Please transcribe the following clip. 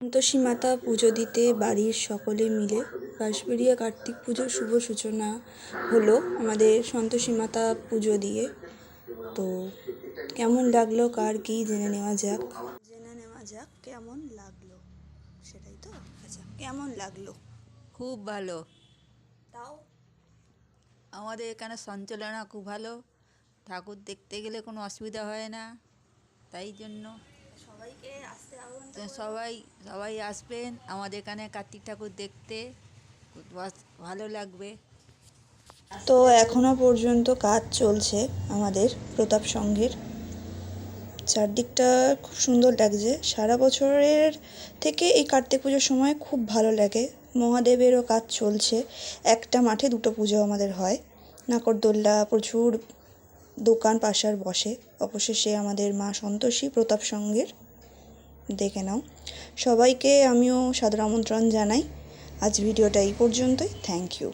সন্তোষী মাতা পুজো দিতে বাড়ির সকলে মিলে বাঁশবেড়িয়া কার্তিক পুজোর শুভ সূচনা হলো আমাদের সন্তোষী মাতা পুজো দিয়ে। তো কেমন লাগলো কার কি জেনে নেওয়া যাক কেমন লাগলো সেটাই তো। আচ্ছা, কেমন লাগলো? খুব ভালো। তাও আমাদের এখানে সঞ্চালনা খুব ভালো, ঠাকুর দেখতে গেলে কোনো অসুবিধা হয় না। তাই জন্য সবাইকে আসতে আহ্বান তো সবাই আসবেন আমাদের এখানে কার্তিক ঠাকুর দেখতে, খুব ভালো লাগবে। তো এখনো পর্যন্ত কাজ চলছে আমাদের প্রতাপ সংঘের। চারদিকটা খুব সুন্দর লাগছে। সারা বছরের থেকে এই কার্তিক পুজোর সময় খুব ভালো লাগে। মহাদেবেরও কাজ চলছে। একটা মাঠে দুটো পুজো আমাদের হয়। নাগরদোল্লা, প্রচুর দোকান পাশার বসে। অবশেষে আমাদের মা সন্তোষী প্রতাপ সংঘের দেখে নাও। সবাইকে আমিও সাদর আমন্ত্রণ জানাই। আজ ভিডিওটা এই পর্যন্তই। Thank you.